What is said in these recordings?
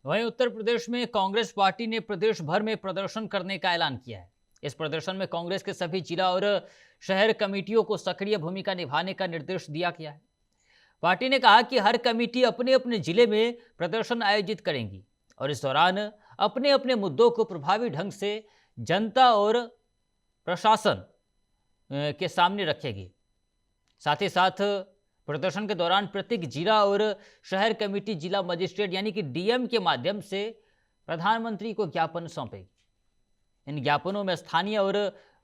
वहीं उत्तर प्रदेश में कांग्रेस पार्टी ने प्रदेश भर में प्रदर्शन करने का ऐलान किया है। इस प्रदर्शन में कांग्रेस के सभी जिला और शहर कमेटियों को सक्रिय भूमिका निभाने का निर्देश दिया गया है। पार्टी ने कहा कि हर कमेटी अपने अपने जिले में प्रदर्शन आयोजित करेंगी और इस दौरान अपने अपने मुद्दों को प्रभावी ढंग से जनता और प्रशासन के सामने रखेगी। साथ ही साथ प्रदर्शन के दौरान प्रत्येक जिला और शहर कमेटी जिला मजिस्ट्रेट यानी कि डीएम के माध्यम से प्रधानमंत्री को ज्ञापन सौंपेगी। इन ज्ञापनों में स्थानीय और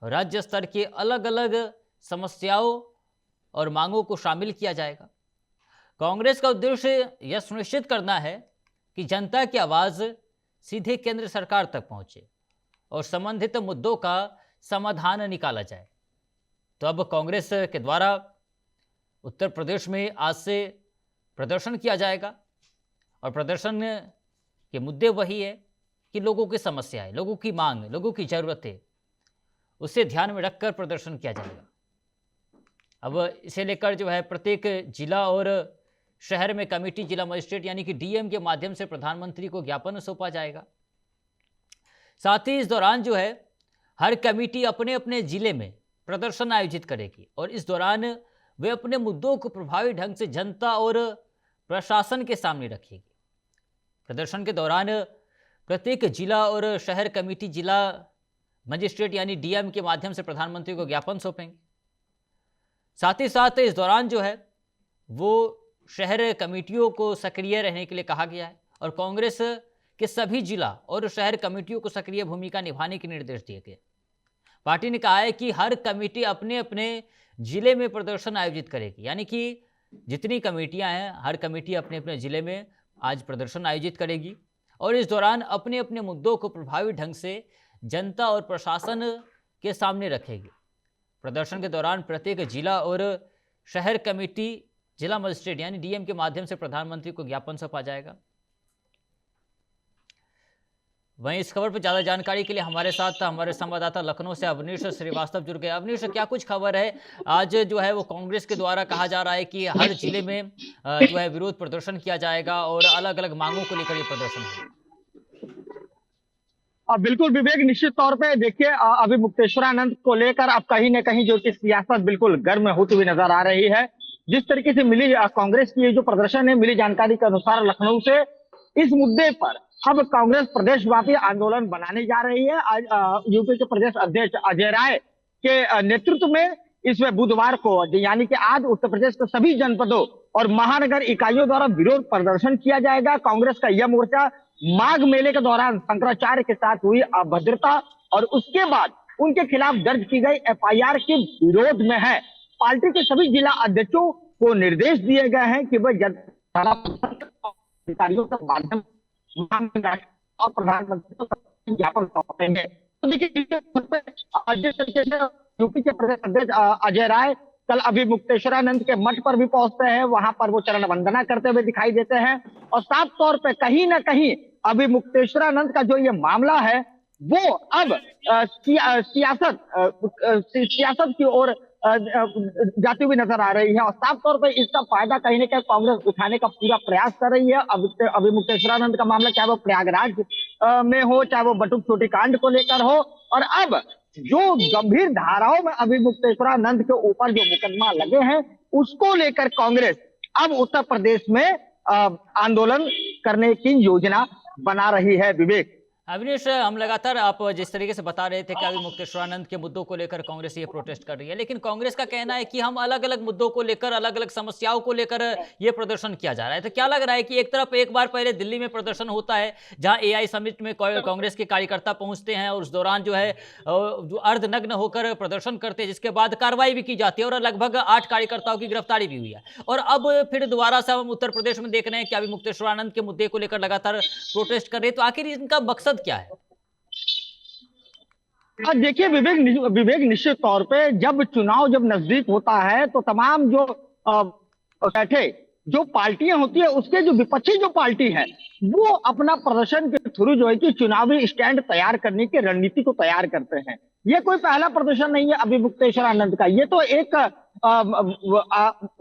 राज्य स्तर के अलग अलग समस्याओं और मांगों को शामिल किया जाएगा। कांग्रेस का उद्देश्य यह सुनिश्चित करना है कि जनता की आवाज़ सीधे केंद्र सरकार तक पहुंचे और संबंधित मुद्दों का समाधान निकाला जाए। तो अब कांग्रेस के द्वारा उत्तर प्रदेश में आज से प्रदर्शन किया जाएगा और प्रदर्शन के मुद्दे वही है कि लोगों की समस्याएं, लोगों की मांग, लोगों की ज़रूरतें, उसे ध्यान में रखकर प्रदर्शन किया जाएगा। अब इसे लेकर जो है प्रत्येक जिला और शहर में कमेटी जिला मजिस्ट्रेट यानी कि डीएम के माध्यम से प्रधानमंत्री को ज्ञापन सौंपा जाएगा। साथ ही इस दौरान जो है हर कमेटी अपने अपने जिले में प्रदर्शन आयोजित करेगी और इस दौरान वे अपने मुद्दों को प्रभावी ढंग से जनता और प्रशासन के सामने रखेगी। प्रदर्शन के दौरान प्रत्येक जिला और शहर कमेटी जिला मजिस्ट्रेट यानी डीएम के माध्यम से प्रधानमंत्री को ज्ञापन सौंपेंगे। साथ ही साथ इस दौरान जो है वो शहर कमेटियों को सक्रिय रहने के लिए कहा गया है और कांग्रेस के सभी जिला और शहर कमेटियों को सक्रिय भूमिका निभाने के निर्देश दिए गए। पार्टी ने कहा है कि हर कमेटी अपने अपने जिले में प्रदर्शन आयोजित करेगी, यानी कि जितनी कमेटियां हैं हर कमेटी अपने अपने जिले में आज प्रदर्शन आयोजित करेगी और इस दौरान अपने अपने मुद्दों को प्रभावी ढंग से जनता और प्रशासन के सामने रखेगी। प्रदर्शन के दौरान प्रत्येक जिला और शहर कमेटी जिला मजिस्ट्रेट यानी डीएम के माध्यम से प्रधानमंत्री को ज्ञापन सौंपा जाएगा। वहीं इस खबर पर ज़्यादा जानकारी के लिए हमारे साथ हमारे संवाददाता लखनऊ से अवनीश श्रीवास्तव जुड़ गए। अवनीश, क्या कुछ खबर है? आज जो है वो कांग्रेस के द्वारा कहा जा रहा है कि हर जिले में जो है विरोध प्रदर्शन किया जाएगा और अलग अलग मांगों को लेकर ये प्रदर्शन है। बिल्कुल विवेक, निश्चित तौर पे देखिए अभी मुक्तेश्वरानंद को लेकर अब कहीं न कहीं जो कि सियासत बिल्कुल गर्म होती हुई नजर आ रही है। जिस तरीके से मिली कांग्रेस की ये जो प्रदर्शन है, मिली जानकारी के अनुसार लखनऊ से इस मुद्दे पर अब कांग्रेस प्रदेशव्यापी आंदोलन बनाने जा रही है। आज यूपी के प्रदेश अध्यक्ष अजय राय के नेतृत्व में इसमें बुधवार को यानी कि आज उत्तर प्रदेश के सभी जनपदों और महानगर इकाइयों द्वारा विरोध प्रदर्शन किया जाएगा। कांग्रेस का यह मोर्चा माघ मेले के दौरान शंकराचार्य के साथ हुई अभद्रता और उसके बाद उनके खिलाफ दर्ज की गई एफआईआर के विरोध में है। पार्टी के सभी जिला अध्यक्षों को निर्देश दिए गए हैं कि वह अधिकारियों के माध्यम और प्रधानमंत्री को ज्ञापन सौंपेंगे। तो देखिए जिस तरीके से यूपी के प्रदेश अध्यक्ष अजय राय कल अभी मुक्तेश्वरानंद के मठ पर भी पहुंचते हैं, वहां पर वो चरण वंदना करते हुए दिखाई देते हैं और साफ तौर पे कहीं ना कहीं अभी मुक्तेश्वरानंद का जो ये मामला है वो अब सियासत की ओर जाती हुई नजर आ रही है और साफ तौर पर इसका फायदा कहीं ना कहीं कांग्रेस उठाने का पूरा प्रयास कर रही है। अभी मुक्तेश्वरानंद का मामला चाहे वो प्रयागराज में हो, चाहे वो बटुक चोटी कांड को लेकर हो और अब जो गंभीर धाराओं में अभी मुक्तेश्वरानंद के ऊपर जो मुकदमा लगे हैं उसको लेकर कांग्रेस अब उत्तर प्रदेश में आंदोलन करने की योजना बना रही है। विवेक, अविनेश, हम लगातार आप जिस तरीके से बता रहे थे कि अभी मुक्तेश्वरानंद के मुद्दों को लेकर कांग्रेस ये प्रोटेस्ट कर रही है, लेकिन कांग्रेस का कहना है कि हम अलग अलग मुद्दों को लेकर, अलग अलग समस्याओं को लेकर ये प्रदर्शन किया जा रहा है। तो क्या लग रहा है कि एक तरफ एक बार पहले दिल्ली में प्रदर्शन होता है जहां एआई समिट में कांग्रेस के कार्यकर्ता पहुंचते हैं और उस दौरान जो है जो अर्धनग्न होकर प्रदर्शन करते हैं, जिसके बाद कार्रवाई भी की जाती है और लगभग 8 कार्यकर्ताओं की गिरफ्तारी भी हुई है, और अब फिर दोबारा से हम उत्तर प्रदेश में देख रहे हैं कि अभी मुक्तेश्वरानंद के मुद्दे को लेकर लगातार प्रोटेस्ट कर रहे हैं। तो आखिर इनका मकसद क्या है? देखिए विवेक, निश्चित तौर पे जब चुनाव नजदीक होता है तो तमाम जो बैठे जो पार्टियां होती है उसके जो विपक्षी जो पार्टी है वो अपना प्रदर्शन के थ्रू जो है कि चुनावी स्टैंड तैयार करने की रणनीति को तैयार करते हैं। ये कोई पहला प्रदर्शन नहीं है अभी मुक्तेश्वर आनंद का। ये तो एक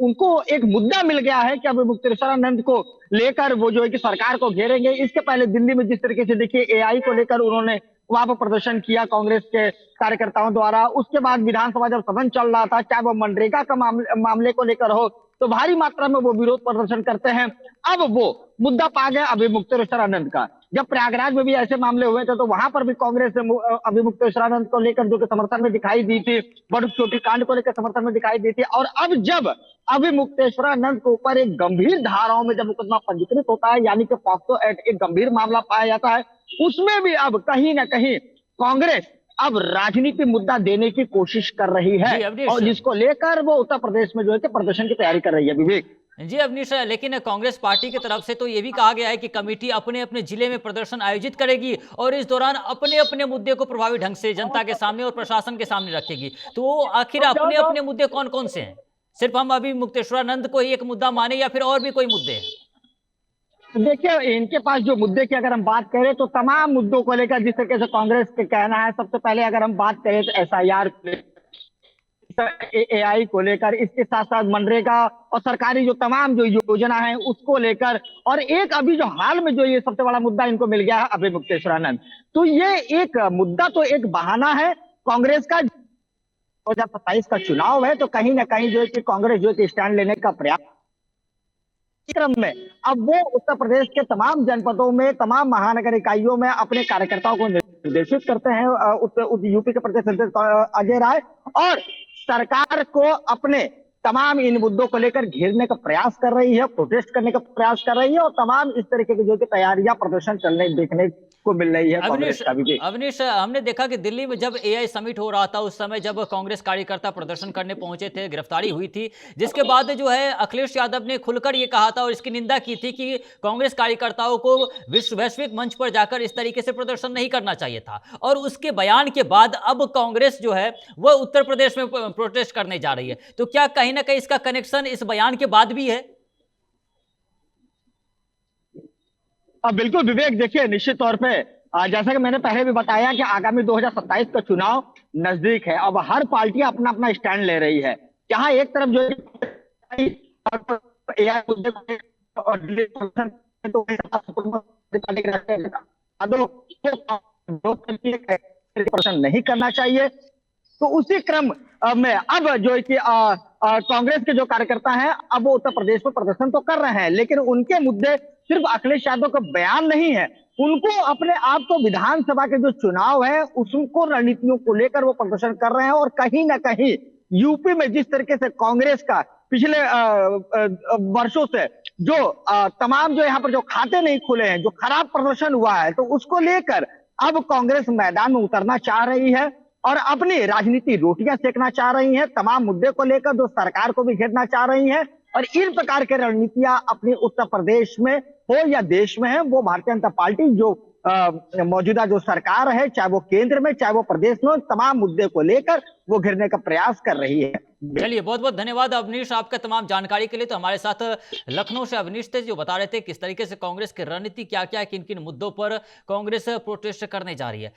उनको एक मुद्दा मिल गया है कि अभी मुक्तेश्वर आनंद को लेकर वो जो है कि सरकार को घेरेंगे। इसके पहले दिल्ली में जिस तरीके से देखिए एआई को लेकर उन्होंने वहां पर प्रदर्शन किया कांग्रेस के कार्यकर्ताओं द्वारा, उसके बाद विधानसभा जब सदन चल रहा था, चाहे वो मनरेगा का मामले को लेकर हो, तो भारी मात्रा में वो विरोध प्रदर्शन करते हैं। अब वो मुद्दा पा गया अभी मुक्तेश्वर आनंद का। जब प्रयागराज में भी ऐसे मामले हुए थे तो वहां पर भी कांग्रेस अभी मुक्तेश्वर आनंद को लेकर जो कि समर्थन में दिखाई दी थी, बड़ू छोटी कांड को लेकर समर्थन में दिखाई दी थी। और अब जब अभी मुक्तेश्वर आनंद के ऊपर एक गंभीर धाराओं में जब मुकदमा पंजीकृत होता है, यानी कि पॉक्सो एक्ट एक गंभीर मामला पाया जाता है, उसमें भी अब कहीं ना कहीं कांग्रेस अब राजनीति मुद्दा देने की कोशिश कर रही जी, है अवनीश। और जिसको लेकर वो उत्तर प्रदेश में जो है कि प्रदर्शन की तैयारी कर रही है। विवेक जी अवनीश, लेकिन कांग्रेस पार्टी की तरफ से तो ये भी कहा गया है कि कमेटी अपने अपने जिले में प्रदर्शन आयोजित करेगी और इस दौरान अपने अपने मुद्दे को प्रभावी ढंग से जनता के सामने और प्रशासन के सामने रखेगी। तो आखिर अपने अपने मुद्दे कौन कौन से हैं? सिर्फ हम अभी मुक्तेश्वरानंद को ही एक मुद्दा माने या फिर और भी कोई मुद्दे हैं? देखिए, इनके पास जो मुद्दे की अगर हम बात करें तो तमाम मुद्दों को लेकर जिस तरीके से कांग्रेस के कहना है, सबसे पहले अगर हम बात करें तो एसआईआर एआई को लेकर, इसके साथ साथ मनरेगा और सरकारी जो तमाम जो योजना है उसको लेकर, और एक अभी जो हाल में जो ये सबसे बड़ा मुद्दा इनको मिल गया है अभी मुक्तेश्वरानंद। तो ये एक मुद्दा तो एक बहाना है कांग्रेस का। 2027 का चुनाव है तो कहीं ना कहीं जो है कि कांग्रेस जो है कि स्टैंड लेने का प्रयास क्रम में अब वो उत्तर प्रदेश के तमाम जनपदों में, तमाम महानगर इकाइयों में अपने कार्यकर्ताओं को निर्देशित करते हैं। यूपी के प्रदेश अध्यक्ष अजय राय और सरकार को अपने तमाम इन मुद्दों को लेकर घेरने का प्रयास कर रही है, प्रोटेस्ट करने का प्रयास कर रही है और तमाम इस तरीके की जो कि तैयारियां प्रदर्शन चलने देखने को मिल रही है कांग्रेस का भी। अवनीश, हमने देखा कि दिल्ली में जब एआई समिट हो रहा था उस समय जब कांग्रेस कार्यकर्ता प्रदर्शन करने पहुंचे थे, गिरफ्तारी हुई थी, जिसके बाद जो है अखिलेश यादव ने खुलकर ये कहा था और इसकी निंदा की थी कि कांग्रेस कार्यकर्ताओं को वैश्विक मंच पर जाकर इस तरीके से प्रदर्शन नहीं करना चाहिए था। और उसके बयान के बाद अब कांग्रेस जो है वह उत्तर प्रदेश में प्रोटेस्ट करने जा रही है। तो क्या कहीं ना कहीं इसका कनेक्शन इस बयान के बाद भी है? अब बिल्कुल विवेक, देखिए निश्चित तौर पे जैसा कि मैंने पहले भी बताया कि आगामी 2027 का चुनाव नजदीक है। अब हर पार्टी अपना अपना स्टैंड ले रही है। जहां एक तरफ जो एआई मुद्दे को और प्रदर्शन नहीं करना चाहिए, तो उसी क्रम में अब जो है कि कांग्रेस के जो कार्यकर्ता हैं अब वो उत्तर प्रदेश में प्रदर्शन तो कर रहे हैं, लेकिन उनके मुद्दे सिर्फ अखिलेश यादव का बयान नहीं है। उनको अपने आप को विधानसभा के जो चुनाव है उसको रणनीतियों को लेकर वो प्रदर्शन कर रहे हैं। और कहीं ना कहीं यूपी में जिस तरीके से कांग्रेस का पिछले वर्षों से जो तमाम जो यहाँ पर जो खाते नहीं खुले हैं, जो खराब प्रदर्शन हुआ है, तो उसको लेकर अब कांग्रेस मैदान में उतरना चाह रही है और अपनी राजनीति रोटियां सेकना चाह रही हैं। तमाम मुद्दे को लेकर जो सरकार को भी घेरना चाह रही हैं और इन प्रकार के रणनीतियां अपने उत्तर प्रदेश में हो या देश में है, वो भारतीय जनता पार्टी जो मौजूदा जो सरकार है, चाहे वो केंद्र में चाहे वो प्रदेश में, तमाम मुद्दे को लेकर वो घेरने का प्रयास कर रही है। चलिए, बहुत बहुत धन्यवाद अवनीश आपका तमाम जानकारी के लिए। तो हमारे साथ लखनऊ से अवनीश थे जो बता रहे थे किस तरीके से कांग्रेस की रणनीति क्या क्या है, किन किन मुद्दों पर कांग्रेस प्रोटेस्ट करने जा रही है।